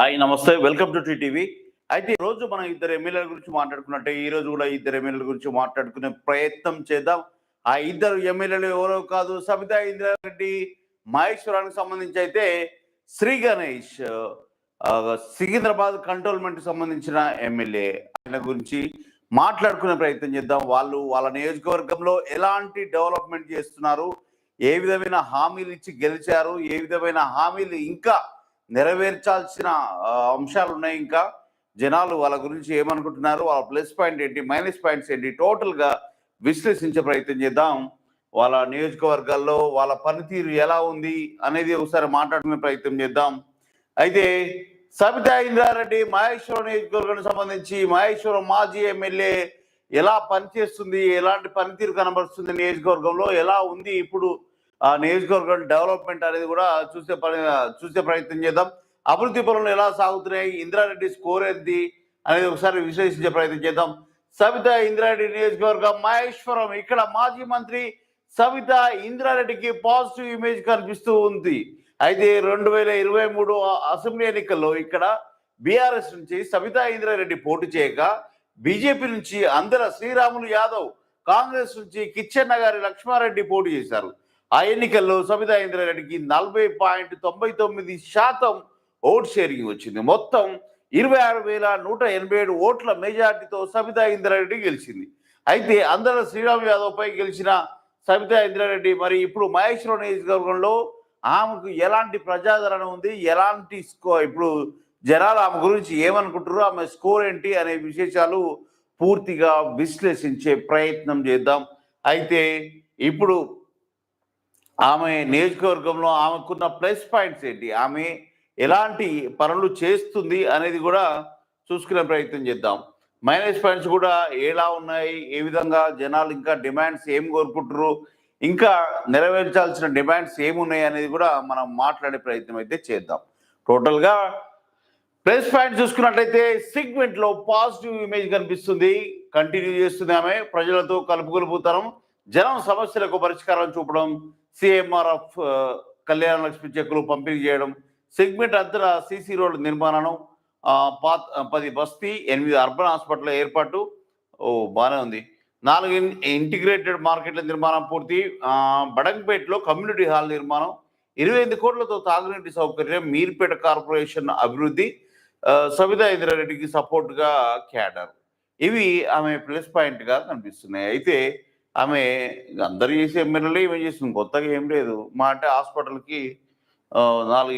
Hi నమస్తే, welcome to TTV. అయితే రోజు మనం ఇద్దరు ఎమ్మెల్యేల గురించి మాట్లాడుకున్నట్టే ఈ రోజు కూడా ఇద్దరు ఎమ్మెల్యేల గురించి మాట్లాడుకునే ప్రయత్నం చేద్దాం. ఆ ఇద్దరు ఎమ్మెల్యేలు ఎవరో కాదు, సబితా ఇంద్రారెడ్డి, మహేశ్వరానికి సంబంధించి అయితే శ్రీ గణేష్ సికింద్రాబాద్ కంటోన్మెంట్ సంబంధించిన ఎమ్మెల్యే. ఆయన గురించి మాట్లాడుకునే ప్రయత్నం చేద్దాం. వాళ్ళు వాళ్ళ నియోజకవర్గంలో ఎలాంటి డెవలప్మెంట్ చేస్తున్నారు, ఏ విధమైన హామీలు ఇచ్చి గెలిచారు, ఏ విధమైన హామీలు ఇంకా నెరవేర్చాల్సిన అంశాలు ఉన్నాయి, ఇంకా జనాలు వాళ్ళ గురించి ఏమనుకుంటున్నారు, వాళ్ళ ప్లస్ పాయింట్ ఏంటి, మైనస్ పాయింట్స్ ఏంటి, టోటల్గా విశ్లేషించే ప్రయత్నం చేద్దాం. వాళ్ళ నియోజకవర్గాల్లో వాళ్ళ పనితీరు ఎలా ఉంది అనేది ఒకసారి మాట్లాడుకునే ప్రయత్నం చేద్దాం. అయితే సబితా ఇంద్రారెడ్డి మహేశ్వరం నియోజకవర్గానికి సంబంధించి మహేశ్వరం మాజీ ఎమ్మెల్యే ఎలా పనిచేస్తుంది, ఎలాంటి పనితీరు కనబరుస్తుంది, నియోజకవర్గంలో ఎలా ఉంది ఇప్పుడు ఆ నియోజకవర్గం డెవలప్మెంట్ అనేది కూడా చూసే ప్రయత్నం చేద్దాం. అభివృద్ధి పనులు ఎలా సాగుతున్నాయి, ఇంద్రారెడ్డి స్కోర్ ఏంది అనేది ఒకసారి విశ్లేషించే ప్రయత్నం చేద్దాం. సబితా ఇంద్రారెడ్డి నియోజకవర్గం మహేశ్వరం, ఇక్కడ మాజీ మంత్రి సబితా ఇంద్రారెడ్డికి పాజిటివ్ ఇమేజ్ కనిపిస్తూ ఉంది. అయితే 2023 అసెంబ్లీ ఎన్నికల్లో ఇక్కడ బీఆర్ఎస్ నుంచి సబితా ఇంద్రారెడ్డి పోటీ చేయగా, బీజేపీ నుంచి అందర శ్రీరాములు యాదవ్, కాంగ్రెస్ నుంచి కిచ్చెన్న గారి లక్ష్మారెడ్డి పోటీ చేశారు. ఆ ఎన్నికల్లో సబితా ఇంద్రారెడ్డికి 40.99% ఓట్ షేరింగ్ వచ్చింది. మొత్తం 26,187 ఓట్ల మెజార్టీతో సబితా ఇంద్రారెడ్డి గెలిచింది. అయితే అందరూ శ్రీరామ్ యాదవ్ పై గెలిచిన సబితా ఇంద్రారెడ్డి మరి ఇప్పుడు మహేశ్వరం నియోజకవర్గంలో ఆమెకు ఎలాంటి ప్రజాదరణ ఉంది, ఎలాంటి ఇప్పుడు జనాలు ఆమె గురించి ఏమనుకుంటారు, ఆమె స్కోర్ ఏంటి అనే విశేషాలు పూర్తిగా విశ్లేషించే ప్రయత్నం చేద్దాం. అయితే ఇప్పుడు ఆమె నియోజకవర్గంలో ఆమెకున్న ప్లస్ పాయింట్స్ ఏంటి, ఆమె ఎలాంటి పనులు చేస్తుంది అనేది కూడా చూసుకునే ప్రయత్నం చేద్దాం. మైనస్ పాయింట్స్ కూడా ఎలా ఉన్నాయి, ఏ విధంగా జనాలు ఇంకా డిమాండ్స్ ఏం కోరుకుంటారు, ఇంకా నెరవేర్చాల్సిన డిమాండ్స్ ఏమున్నాయి అనేది కూడా మనం మాట్లాడే ప్రయత్నం అయితే చేద్దాం. టోటల్గా ప్లస్ పాయింట్ చూసుకున్నట్లయితే సెగ్మెంట్లో పాజిటివ్ ఇమేజ్ కనిపిస్తుంది, కంటిన్యూ చేస్తుంది ఆమె. ప్రజలతో కలుపుకొలుపుతనం, జనం సమస్యలకు పరిష్కారం చూపడం, సిఎంఆర్ఎఫ్ కళ్యాణ లక్ష్మి చెక్కులు పంపిణీ చేయడం, సెగ్మెంట్ అంతటా సీసీ రోడ్ల నిర్మాణం, 10 బస్తీ 8 అర్బన్ హాస్పిటల్ ఏర్పాటు, బాగానే ఉంది. 4 ఇంటిగ్రేటెడ్ మార్కెట్ల నిర్మాణం పూర్తి, బడంగపేటలో కమ్యూనిటీ హాల్ నిర్మాణం, 28 కోట్లతో తాగునీటి సౌకర్యం, మీర్పేట కార్పొరేషన్ అభివృద్ధి, సబితా ఇంద్రారెడ్డికి సపోర్ట్గా క్యాడర్. ఇవి ఆమె ప్లస్ పాయింట్గా కనిపిస్తున్నాయి. అయితే ఆమె అందరు చేసే ఎమ్మెల్యేలు ఏమేం చేస్తుంది, కొత్తగా ఏం లేదు. మా అంటే హాస్పిటల్కి 4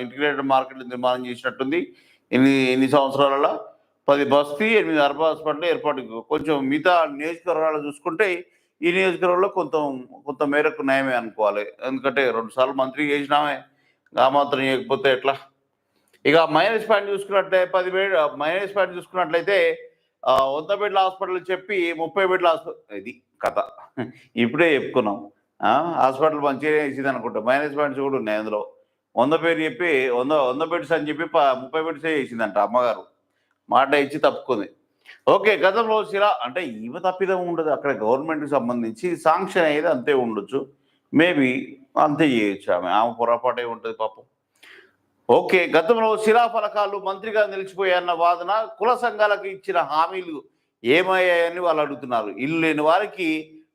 ఇంటిగ్రేటెడ్ మార్కెట్లు నిర్మాణం చేసినట్టుంది. ఎన్ని సంవత్సరాలలో 10 బస్తీ 8 అర్బన్ హాస్పిటల్ ఏర్పాటు. కొంచెం మిగతా నియోజకవర్గాలు చూసుకుంటే ఈ నియోజకవర్గంలో కొంత మేరకు నయమే అనుకోవాలి. ఎందుకంటే 2 సార్లు మంత్రి చేసినామే, ఆ మాత్రం చేయకపోతే ఎట్లా. ఇక మైనస్ పాయింట్ చూసుకున్నట్లయితే 100 బెడ్ల హాస్పిటల్ చెప్పి 30 బెడ్ల హాస్పిటల్, ఇది కథ ఇప్పుడే చెప్పుకున్నాం. హాస్పిటల్ మంచిగా వేసింది అనుకుంటా. మైనస్ పాయింట్స్ కూడా ఉన్నాయి అందులో. 100 పేరు చెప్పి 100 బెడ్స్ అని చెప్పి 30 బెడ్సే చేసిందంట అమ్మగారు. మాట ఇచ్చి తప్పుకుంది. ఓకే, గతంలో అంటే ఈమె తప్పిదం ఉండదు, అక్కడ గవర్నమెంట్కి సంబంధించి శాంక్షన్ అయ్యేది అంతే ఉండొచ్చు, మేబీ అంతే చేయొచ్చు. ఆమె పొరపాటే ఉంటుంది పాపం. ఓకే, గతంలో శిలాఫలకాలు మంత్రిగా నిలిచిపోయాయన్న వాదన, కుల సంఘాలకు ఇచ్చిన హామీలు ఏమయ్యాయని వాళ్ళు అడుగుతున్నారు. ఇల్లు లేని వారికి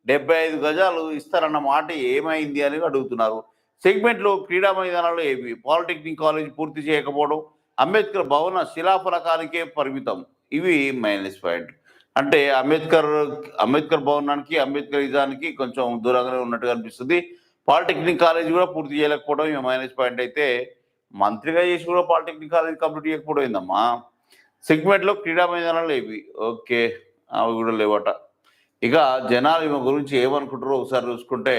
75 గజాలు ఇస్తారన్న మాట ఏమైంది అని అడుగుతున్నారు. సెగ్మెంట్లో క్రీడా మైదానాలు ఏవి, పాలిటెక్నిక్ కాలేజ్ పూర్తి చేయకపోవడం, అంబేద్కర్ భవన శిలాఫలకానికే పరిమితం, ఇవి మైనస్ పాయింట్. అంటే అంబేద్కర్ భవనానికి అంబేద్కరిజానికి కొంచెం దూరంగానే ఉన్నట్టుగా అనిపిస్తుంది. పాలిటెక్నిక్ కాలేజ్ కూడా పూర్తి చేయలేకపోవడం ఇవి మైనస్ పాయింట్. అయితే మంత్రిగా చేసి కూడా పాలిటెక్నిక్ కాలేజ్ కంప్లీట్ చేయకపోయిందమ్మా. సెగ్మెంట్లో క్రీడా మైదానాలు ఏవి, ఓకే అవి కూడా లేవట. ఇక జనాలు ఈమె గురించి ఏమనుకుంటారో ఒకసారి చూసుకుంటే,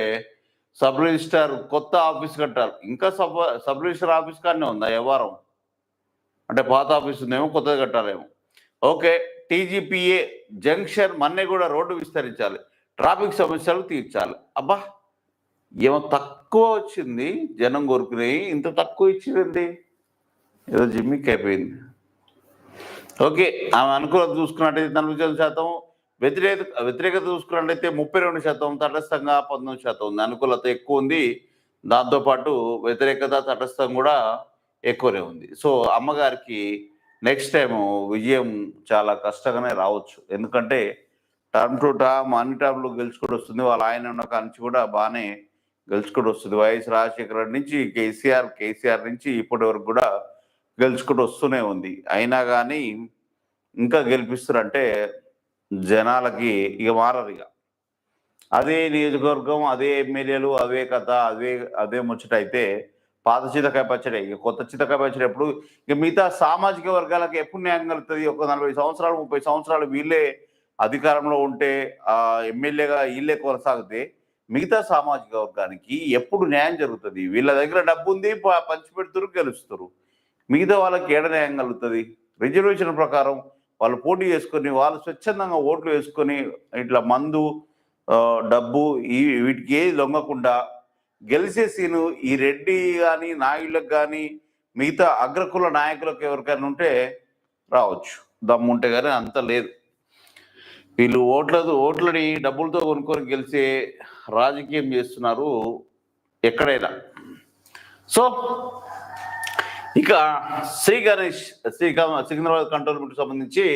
సబ్ రిజిస్టార్ కొత్త ఆఫీస్ కట్టాలి. ఇంకా సబ్ రిజిస్టార్ ఆఫీస్ కానీ ఉందా వ్యవహారం, అంటే పాత ఆఫీస్ ఉందేమో, కొత్తది కట్టాలేమో. Okay, TGPA junction Manneguda road విస్తరించాలి, ట్రాఫిక్ సమస్యలు తీర్చాలి. అబ్బా, ఏమో తక్కువ వచ్చింది, జనం కోరుకునేవి ఇంత తక్కువ ఇచ్చిందండి, ఏదో జిమ్మిక్ అయిపోయింది. ఓకే, ఆమె అనుకూలత చూసుకున్నట్టయితే 40%, వ్యతిరేకత చూసుకున్నట్లయితే 32%, తటస్థంగా 19% ఉంది. అనుకూలత ఎక్కువ ఉంది, దాంతోపాటు వ్యతిరేకత తటస్థం కూడా ఎక్కువనే ఉంది. సో అమ్మగారికి నెక్స్ట్ టైం విజయం చాలా కష్టంగానే రావచ్చు. ఎందుకంటే టర్మ్ టు టర్మ్ అన్ని టర్మ్‌లు గెలుచుకుంటూ వస్తుంది. వాళ్ళ ఆయన ఉన్న కాడ్నుంచి కూడా బానే గెలుచుకుంటూ వస్తుంది. వైఎస్ రాజశేఖర రెడ్డి నుంచి కేసీఆర్ నుంచి ఇప్పటి వరకు కూడా గెలుచుకుంటూ వస్తూనే ఉంది. అయినా గానీ ఇంకా గెలిపిస్తారంటే జనాలకి ఇక మారరిక. అదే నియోజకవర్గం, అదే ఎమ్మెల్యేలు, అవే కథ, అదే ముచ్చటైతే పాత చింతకాయ పచ్చడే. ఇక కొత్త చింతకాయ పచ్చడి ఎప్పుడు ఇక మిగతా సామాజిక వర్గాలకు ఎప్పుడు న్యాయం కలుగుతది? ఒక 40 సంవత్సరాలు, 30 సంవత్సరాలు వీళ్ళే అధికారంలో ఉంటే ఎమ్మెల్యేగా ఈళ్ళే కొనసాగితే మిగతా సామాజిక వర్గానికి ఎప్పుడు న్యాయం జరుగుతది? వీళ్ళ దగ్గర డబ్బుంది, పంచిపెడుతుర్రు, గెలుస్తుర్రు. మిగతా వాళ్ళకి ఏడ న్యాయం కలుగుతది? రిజర్వేషన్ ప్రకారం వాళ్ళు పోటీ చేసుకొని, వాళ్ళు స్వచ్ఛందంగా ఓట్లు వేసుకొని ఇట్లా మందు, డబ్బు వీటికి ఏది లొంగకుండా గెలిచే సీను ఈ రెడ్డి కానీ, నాయుళ్ళకి కానీ, మిగతా అగ్రకుల నాయకులకు ఎవరికైనా ఉంటే రావచ్చు, దమ్ముంటే కానీ అంత లేదు. వీళ్ళు ఓట్లని డబ్బులతో కొనుక్కొని గెలిచే రాజకీయం చేస్తున్నారు ఎక్కడైనా. సో ఇక శ్రీ గణేష్ సికింద్రాబాద్ కంటోన్మెంట్ సంబంధించి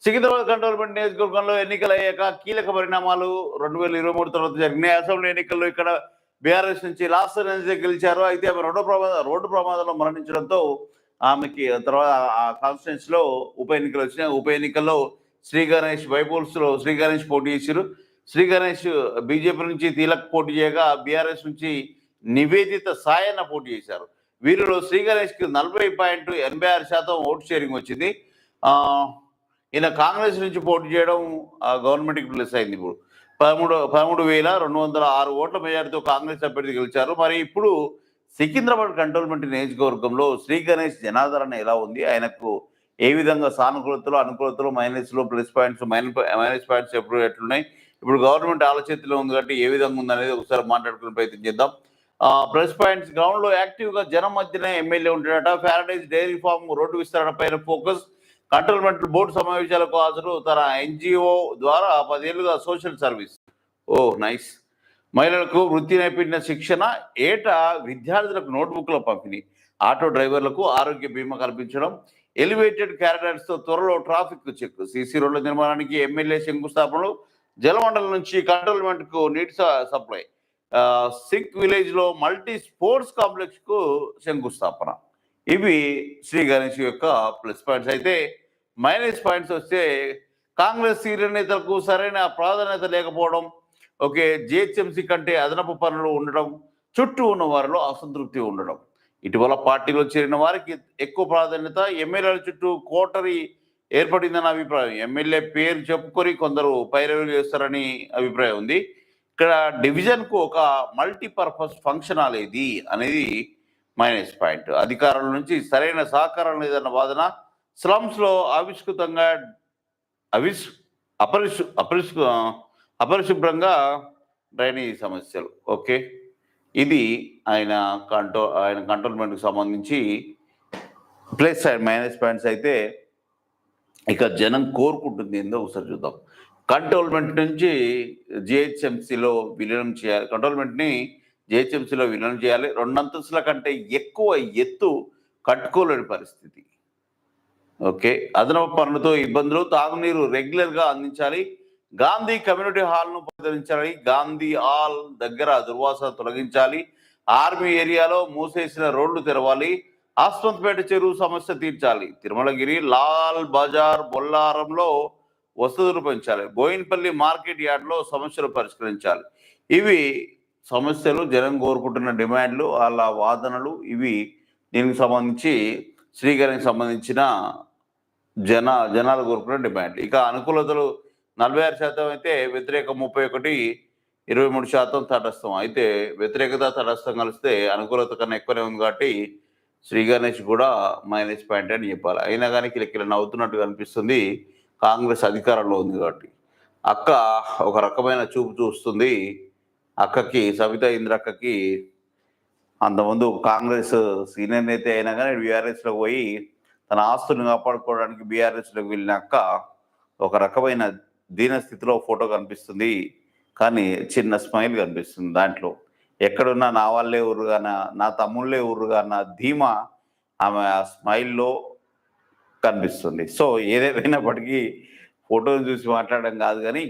సికింద్రాబాద్ కంటోన్మెంట్ నియోజకవర్గంలో ఎన్నికలు అయ్యాక కీలక పరిణామాలు 2023 తర్వాత జరిగినాయి. అసెంబ్లీ ఎన్నికల్లో ఇక్కడ బీఆర్ఎస్ నుంచి లాస్ట్ గెలిచారు. అయితే ఆమె రోడ్డు ప్రమాదంలో మరణించడంతో ఆమెకి తర్వాత ఆ కాన్స్టిట్యున్సీ లో ఉప ఎన్నికలు వచ్చినాయి. ఉప ఎన్నికల్లో శ్రీ గణేష్ బైపోల్స్ లో శ్రీ గణేష్ పోటీ చేశారు. శ్రీ గణేష్ బీజేపీ నుంచి తిలక్ పోటీ చేయగా బీఆర్ఎస్ నుంచి నివేదిత సాయన్న పోటీ చేశారు. వీరిలో శ్రీ గణేష్ కి 40.86% ఓటు షేరింగ్ వచ్చింది. ఈయన కాంగ్రెస్ నుంచి పోటీ చేయడం గవర్నమెంట్కి ప్లస్ అయింది. ఇప్పుడు 13,206 ఓట్ల మెజార్టీతో కాంగ్రెస్ అభ్యర్థి గెలిచారు. మరి ఇప్పుడు సికింద్రాబాద్ కంటోన్మెంట్ నియోజకవర్గంలో శ్రీ గణేష్ జనాదరణ ఎలా ఉంది, ఆయనకు ఏ విధంగా సానుకూలతలు, అనుకూలతలు, మైనస్లు, ప్లస్ పాయింట్స్, మైనస్ పాయింట్స్ ఎప్పుడు ఎట్లున్నాయి, ఇప్పుడు గవర్నమెంట్ ఆలోచనలో ఉంది కాబట్టి ఏ విధంగా ఉందనేది ఒకసారి మాట్లాడుకునే ప్రయత్నం చేద్దాం. ప్లస్ పాయింట్స్, గ్రౌండ్ లో యాక్టివ్ గా జనం మధ్యనే ఎమ్మెల్యే ఉంటాడట. ప్యారడైజ్ డైరీ ఫార్మ్ రోడ్డు విస్తరణ పైన ఫోకస్. కంటోన్మెంట్ బోర్డు సమావేశాలకు హాజరు. తన ఎన్జిఓ ద్వారా 10 ఏళ్లుగా సోషల్ సర్వీస్. ఓ నైస్. మహిళలకు వృత్తి నైపుణ్య శిక్షణ, ఏటా విద్యార్థులకు నోట్బుక్ల పంపిణీ, ఆటో డ్రైవర్లకు ఆరోగ్య బీమా కల్పించడం, ఎలివేటెడ్ క్యారిడర్స్ తో త్వరలో ట్రాఫిక్ చెక్, సీసీ రోడ్ల నిర్మాణానికి ఎమ్మెల్యే శంకుస్థాపనలు, జలమండలం నుంచి కంటోన్మెంట్ కు నీటి సప్లై, సింక్ విలేజ్ లో మల్టీ స్పోర్ట్స్ కాంప్లెక్స్ కు శంకుస్థాపన. ఇవి శ్రీ గణేష్ యొక్క ప్లస్ పాయింట్స్. అయితే మైనస్ పాయింట్స్ వస్తే కాంగ్రెస్ సీనియర్ నేతలకు సరైన ప్రాధాన్యత లేకపోవడం, ఓకే, జిహెచ్ఎంసీ కంటే అదనపు పనులు ఉండడం, చుట్టూ ఉన్న వారిలో అసంతృప్తి ఉండడం. ఇటీవల పార్టీలో చేరిన వారికి ఎక్కువ ప్రాధాన్యత, ఎమ్మెల్యేల చుట్టూ కోటరీ ఏర్పడిందన్న అభిప్రాయం. ఎమ్మెల్యే పేరు చెప్పుకొని కొందరు పైరవీలు చేస్తారని అభిప్రాయం ఉంది. ఇక్కడ డివిజన్కు ఒక మల్టీపర్పస్ ఫంక్షన్ హాల్ ఏది అనేది మైనస్ పాయింట్. అధికారుల నుంచి సరైన సహకారం లేదన్న వాదన. స్లమ్స్ లో ఆవిష్కృతంగా అపరిశుభ్రంగా డ్రైనేజీ సమస్యలు. ఓకే, ఇది ఆయన కంటోన్మెంట్కి సంబంధించి ప్లస్ అండ్ మైనస్ పాయింట్స్. అయితే ఇక జనం కోరుకుంటుంది ఏందో ఒకసారి చూద్దాం. కంటోన్మెంట్ నుంచి జిహెచ్ఎంసీలో విలీనం చేయాలి. కంటోన్మెంట్ని జిహెచ్ఎంసీలో విలీనం చేయాలి. 2 అంతస్తుల కంటే ఎక్కువ ఎత్తు కట్టుకోలేని పరిస్థితి. ఓకే, అదనపు పనులతో ఇబ్బందులు, తాగునీరు రెగ్యులర్గా అందించాలి. గాంధీ కమ్యూనిటీ హాల్ను పరిశీలించాలి. గాంధీ హాల్ దగ్గర దుర్వాసన తొలగించాలి. ఆర్మీ ఏరియాలో మూసేసిన రోడ్లు తెరవాలి. ఆస్పత్రిపేట చెరువు సమస్య తీర్చాలి. తిరుమలగిరి, లాల్ బజార్, బొల్లారంలో వసతులు పెంచాలి. బోయిన్పల్లి మార్కెట్ యార్డ్లో సమస్యలు పరిష్కరించాలి. ఇవి సమస్యలు, జనం కోరుకుంటున్న డిమాండ్లు, వాళ్ళ వాదనలు. ఇవి దీనికి సంబంధించి శ్రీగారికి సంబంధించిన జనాలు కోరుకున్న డిమాండ్లు. ఇక అనుకూలతలు 46% అయితే వ్యతిరేకం 31, 23% తటస్థం. అయితే వ్యతిరేకత, తటస్థం కలిస్తే అనుకూలత కన్నా ఎక్కువనే ఉంది కాబట్టి శ్రీ గణేష్ కూడా మైనస్ పాయింట్ అని చెప్పాలి. అయినా కానీ కిలకిల నవ్వుతున్నట్టుగా అనిపిస్తుంది, కాంగ్రెస్ అధికారంలో ఉంది కాబట్టి. అక్క ఒక రకమైన చూపు చూస్తుంది. అక్కకి, సబితా ఇంద్రక్కకి అంతకుముందు కాంగ్రెస్ సీనియర్ నేత అయినా కానీ బీఆర్ఎస్లోకి పోయి తన ఆస్తులను కాపాడుకోవడానికి బీఆర్ఎస్లోకి వెళ్ళిన అక్క ఒక రకమైన దీనస్థితిలో ఫోటో కనిపిస్తుంది, కానీ చిన్న స్మైల్ కనిపిస్తుంది దాంట్లో. ఎక్కడున్నా నా వాళ్ళే ఊరుగా, నా తమ్ముళ్ళే ఊరుగా, నా ధీమా ఆమె ఆ స్మైల్‌లో కనిపిస్తుంది. సో, ఏదేమైనప్పటికీ ఫోటోని చూసి మాట్లాడడం కాదు గానీ,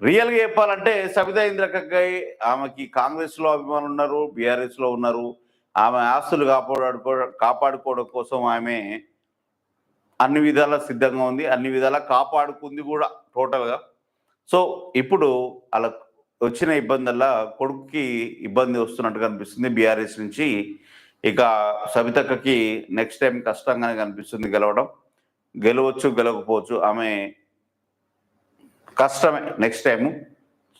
రియల్‌గా చెప్పాలంటే సబితా ఇంద్రక్కకి ఆమెకి కాంగ్రెస్‌లో అభిమానులున్నారు, బీఆర్ఎస్‌లో ఉన్నారు. ఆమె ఆస్తులు కాపాడుకోవడం కోసం ఆమె అన్ని విధాలా సిద్ధంగా ఉంది. అన్ని విధాలా కాపాడుకుంది గూడా టోటల్‌గా. సో, ఇప్పుడు ఆళ్ళ వచ్చిన ఇబ్బందల్లా కొడుకుకి ఇబ్బంది వస్తున్నట్టుగా అనిపిస్తుంది బీఆర్ఎస్ నుంచి. ఇక సబితక్కకి నెక్స్ట్ టైమ్ కష్టంగానే కనిపిస్తుంది గెలవడం. గెలవచ్చు, గెలవకపోవచ్చు. ఆమె కష్టమే నెక్స్ట్ టైము.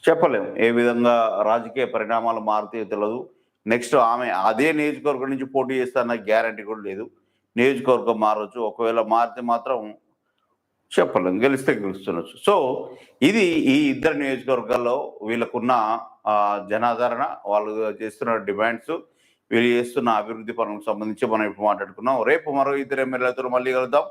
చెప్పలేము. ఏ విధంగా రాజకీయ పరిణామాలు మారుతాయో తెలవదు. నెక్స్ట్ ఆమె అదే నియోజకవర్గం నుంచి పోటీ చేస్తాదన్న గ్యారంటీ కూడా లేదు. నియోజకవర్గం మారొచ్చు. ఒకవేళ మారితే మాత్రం చెప్పలేం. గెలిస్తే గెలుస్తుండొచ్చు. సో, ఇది ఈ ఇద్దరు నియోజకవర్గాల్లో వీళ్ళకున్న జనాదరణ, వాళ్ళు చేస్తున్న డిమాండ్స్, వీళ్ళు చేస్తున్న అభివృద్ధి పనులకు సంబంధించి మనం ఇప్పుడు మాట్లాడుకున్నాం. రేపు మరో ఇద్దరు ఎమ్మెల్యేలతో మళ్ళీ కలుద్దాం.